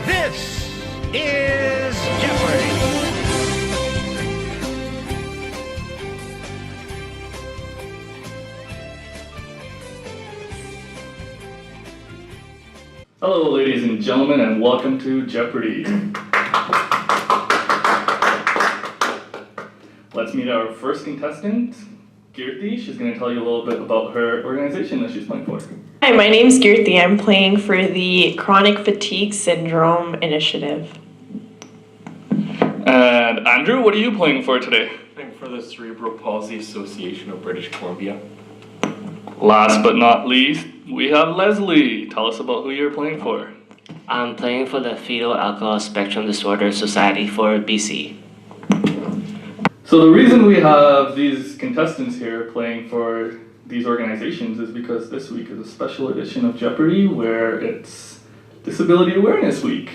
This is Jeopardy! Hello, ladies and gentlemen, and welcome to Jeopardy! Let's meet our first contestant, Kirti. She's going to tell you a little bit about her organization that she's playing for. Hi, my name's Kirti. I'm playing for the Chronic Fatigue Syndrome Initiative. And Andrew, what are you playing for today? Playing for the Cerebral Palsy Association of British Columbia. Last but not least, we have Leslie. Tell us about who you're playing for. I'm playing for the Fetal Alcohol Spectrum Disorder Society for BC. So the reason we have these contestants here playing for these organizations is because this week is a special edition of Jeopardy where it's Disability Awareness Week.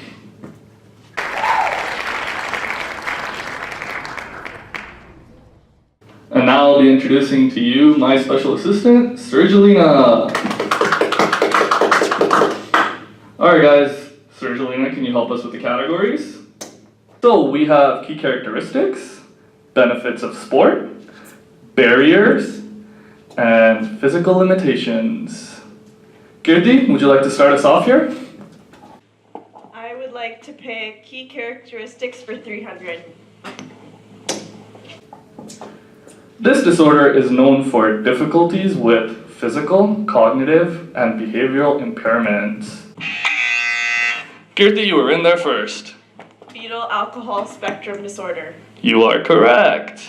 And now I'll be introducing to you my special assistant, Sergelina. Alright guys, Sergelina, can you help us with the categories? So we have key characteristics, benefits of sport, barriers, and physical limitations. Kirti, would you like to start us off here? I would like to pick key characteristics for 300. This disorder is known for difficulties with physical, cognitive, and behavioral impairments. Kirti, you were in there first. Fetal Alcohol Spectrum Disorder. You are correct.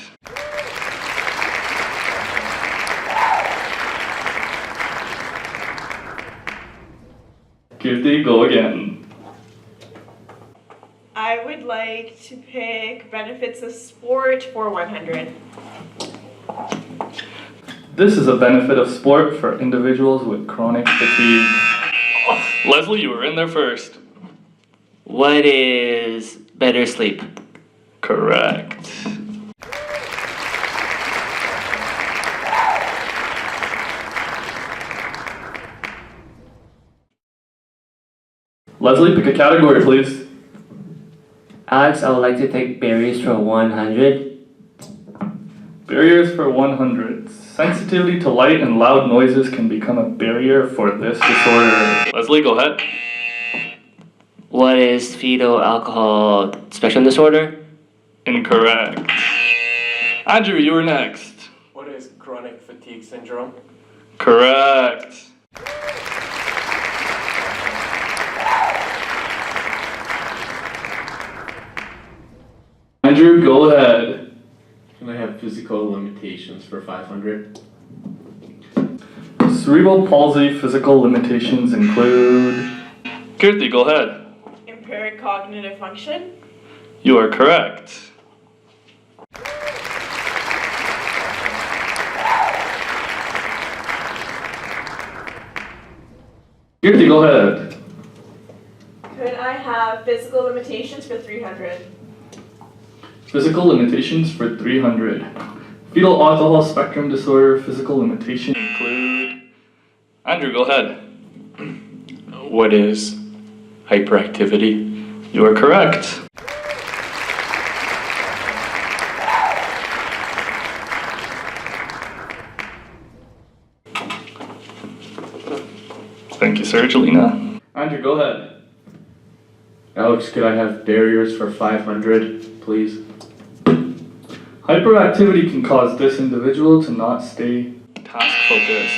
Kirti, go again. I would like to pick benefits of sport for 100. This is a benefit of sport for individuals with chronic fatigue. Leslie, you were in there first. What is better sleep? Correct. Leslie, pick a category, please. Alex, I would like to take barriers for 100. Barriers for 100. Sensitivity to light and loud noises can become a barrier for this disorder. Leslie, go ahead. What is fetal alcohol spectrum disorder? Incorrect. Andrew, you were next. What is chronic fatigue syndrome? Correct. Andrew, go ahead. Can I have physical limitations for 500? Cerebral palsy physical limitations include... Kirti, go ahead. Impaired cognitive function. You are correct. Kirti, go ahead. Could I have physical limitations for 300? Physical limitations for 300. Fetal alcohol spectrum disorder physical limitations include... Andrew, go ahead. What is hyperactivity? You are correct. Thank you, Sergelina. Andrew, go ahead. Alex, could I have barriers for 500, please? Hyperactivity can cause this individual to not stay task focused.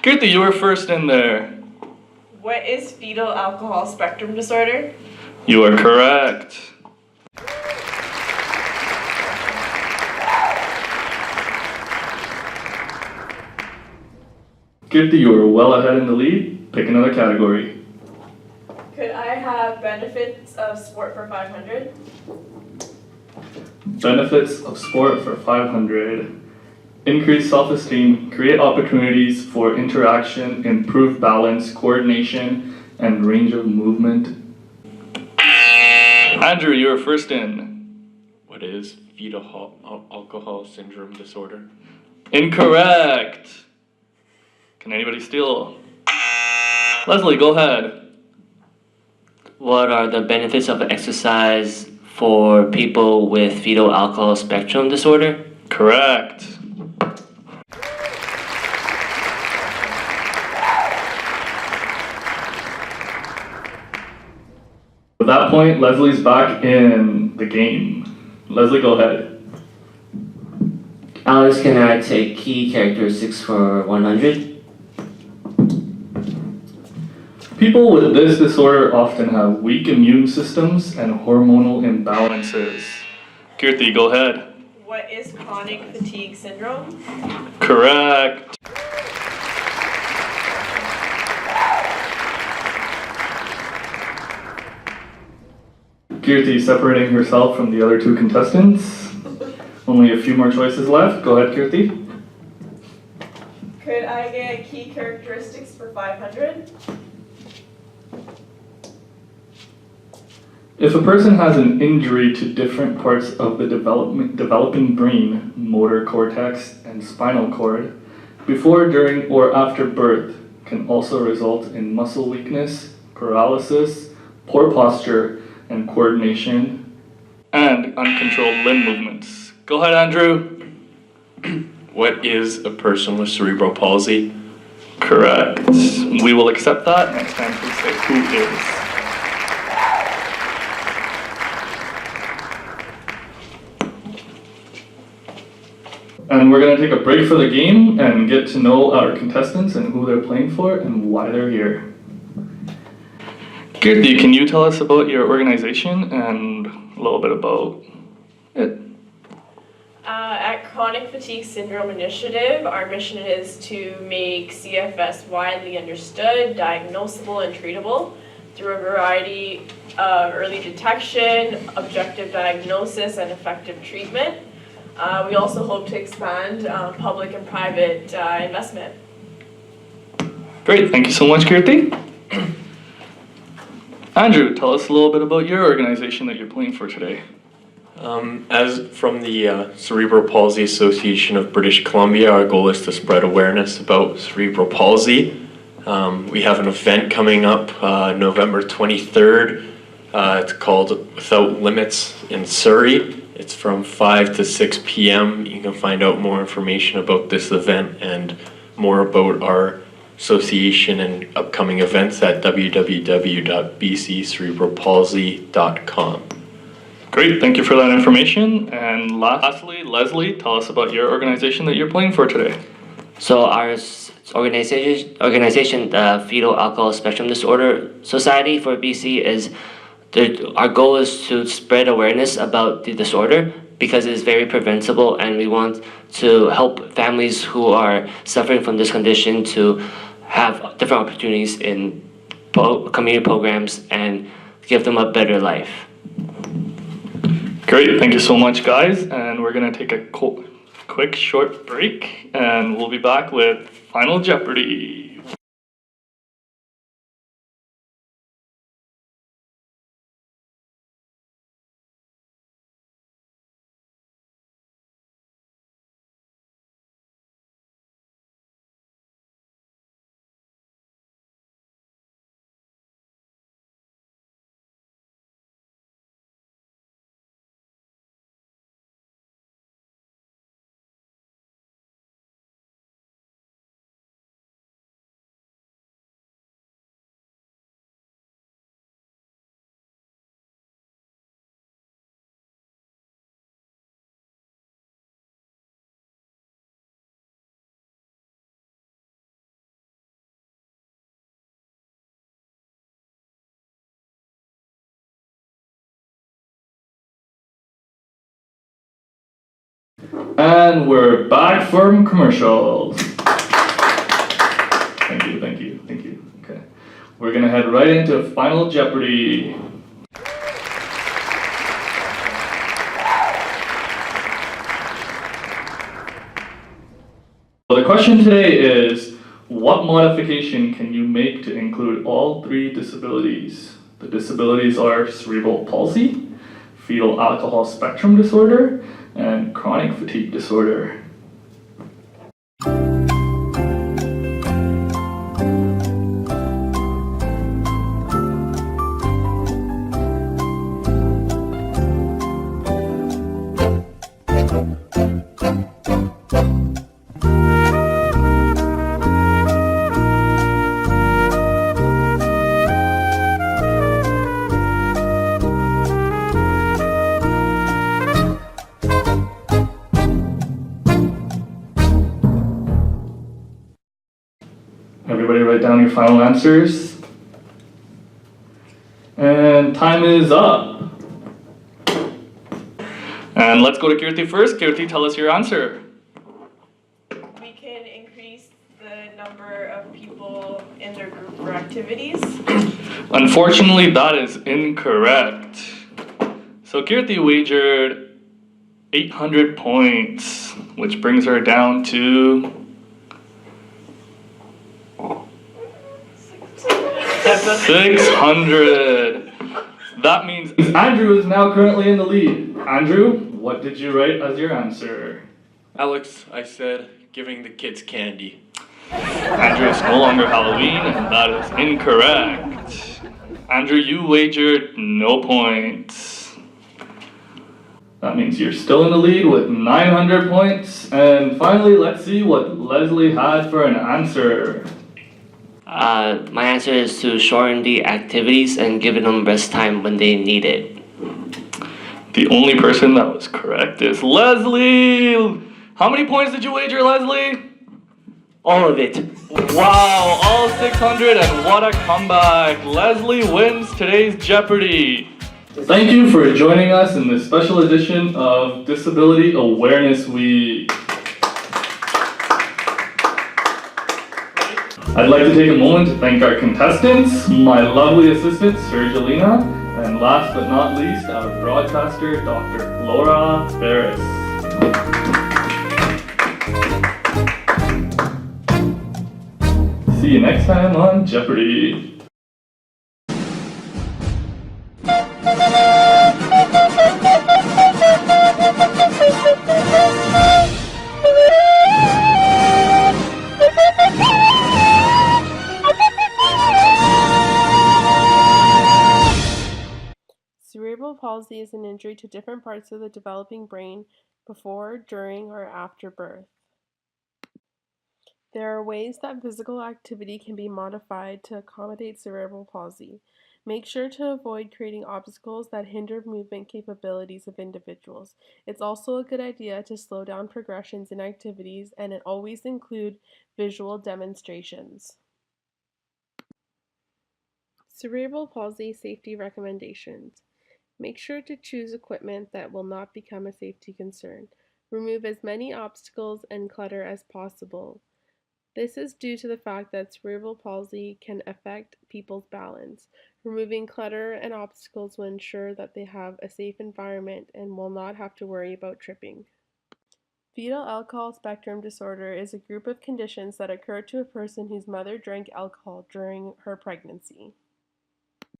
Kirti, you were first in there. What is fetal alcohol spectrum disorder? You are correct. Kirti, you are well ahead in the lead. Pick another category. Could I have benefits of sport for 500? Benefits of sport for 500. Increase self-esteem, create opportunities for interaction, improve balance, coordination, and range of movement. Andrew, you are first in. What is fetal alcohol syndrome disorder? Incorrect. Can anybody steal? Leslie, go ahead. What are the benefits of exercise for people with fetal alcohol spectrum disorder? Correct. At that point, Leslie's back in the game. Leslie, go ahead. Alex, can I take key characteristics for 100? People with this disorder often have weak immune systems and hormonal imbalances. Kirti, go ahead. What is chronic fatigue syndrome? Correct. Kirti separating herself from the other two contestants. Only a few more choices left. Go ahead, Kirti. Could I get key characteristics for 500? If a person has an injury to different parts of the developing brain, motor cortex, and spinal cord, before, during, or after birth, can also result in muscle weakness, paralysis, poor posture, and coordination, and uncontrolled limb movements. Go ahead, Andrew. What is a person with cerebral palsy? Correct. We will accept that. Next time, please say who is. And we're going to take a break for the game and get to know our contestants and who they're playing for and why they're here. Kirti, can you tell us about your organization and a little bit about it? At Chronic Fatigue Syndrome Initiative, our mission is to make CFS widely understood, diagnosable, and treatable through a variety of early detection, objective diagnosis, and effective treatment. We also hope to expand public and private investment. Great, thank you so much, Kirti. Andrew, tell us a little bit about your organization that you're playing for today. As from the Cerebral Palsy Association of British Columbia, our goal is to spread awareness about cerebral palsy. We have an event coming up November 23rd. It's called Without Limits in Surrey. It's from 5 to 6 p.m. You can find out more information about this event and more about our association and upcoming events at www.bccerebralpalsy.com. Great, thank you for that information. And lastly, Leslie, tell us about your organization that you're playing for today. So our organization, the Fetal Alcohol Spectrum Disorder Society for BC, our goal is to spread awareness about the disorder because it is very preventable, and we want to help families who are suffering from this condition to have different opportunities in community programs and give them a better life. Great, thank you so much, guys. And we're going to take a quick short break, and we'll be back with Final Jeopardy! And we're back from commercials. Thank you. Okay. We're gonna head right into Final Jeopardy! Well, the question today is, what modification can you make to include all three disabilities? The disabilities are cerebral palsy, fetal alcohol spectrum disorder, and chronic fatigue disorder. Everybody write down your final answers. And time is up. And let's go to Kirti first. Kirti, tell us your answer. We can increase the number of people in their group for activities. Unfortunately, that is incorrect. So Kirti wagered 800 points, which brings her down to 600. That means Andrew is now currently in the lead. Andrew, what did you write as your answer? Alex, I said giving the kids candy. Andrew, it's no longer Halloween, and that is incorrect. Andrew, you wagered no points. That means you're still in the lead with 900 points. And finally, let's see what Leslie had for an answer. My answer is to shorten the activities and give them rest time when they need it. The only person that was correct is Leslie! How many points did you wager, Leslie? All of it. Wow, all 600, and what a comeback! Leslie wins today's Jeopardy! Thank you for joining us in this special edition of Disability Awareness Week. I'd like to take a moment to thank our contestants, my lovely assistant, Sergelina, and last but not least, our broadcaster, Dr. Laura Ferris. See you next time on Jeopardy! Cerebral palsy is an injury to different parts of the developing brain before, during, or after birth. There are ways that physical activity can be modified to accommodate cerebral palsy. Make sure to avoid creating obstacles that hinder movement capabilities of individuals. It's also a good idea to slow down progressions in activities and always include visual demonstrations. Cerebral palsy safety recommendations. Make sure to choose equipment that will not become a safety concern. Remove as many obstacles and clutter as possible. This is due to the fact that cerebral palsy can affect people's balance. Removing clutter and obstacles will ensure that they have a safe environment and will not have to worry about tripping. Fetal alcohol spectrum disorder is a group of conditions that occur to a person whose mother drank alcohol during her pregnancy.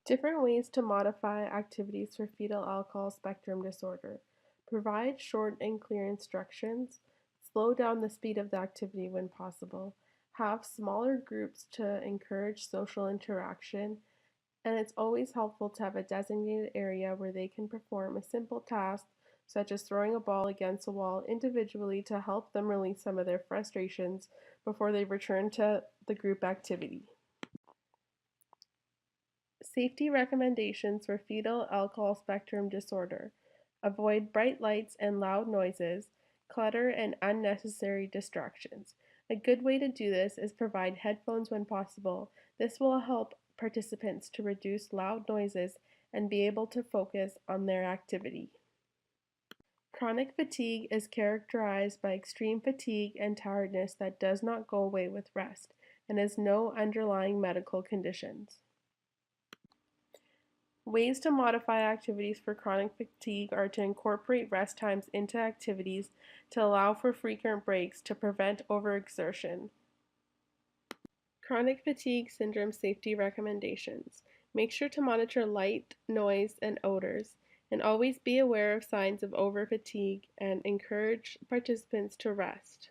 Different ways to modify activities for fetal alcohol spectrum disorder. Provide short and clear instructions. Slow down the speed of the activity when possible. Have smaller groups to encourage social interaction. And it's always helpful to have a designated area where they can perform a simple task such as throwing a ball against a wall individually to help them release some of their frustrations before they return to the group activity. Safety recommendations for fetal alcohol spectrum disorder. Avoid bright lights and loud noises, clutter, and unnecessary distractions. A good way to do this is provide headphones when possible. This will help participants to reduce loud noises and be able to focus on their activity. Chronic fatigue is characterized by extreme fatigue and tiredness that does not go away with rest and has no underlying medical conditions. Ways to modify activities for chronic fatigue are to incorporate rest times into activities to allow for frequent breaks to prevent overexertion. Chronic fatigue syndrome safety recommendations. Make sure to monitor light, noise, and odors, and always be aware of signs of overfatigue and encourage participants to rest.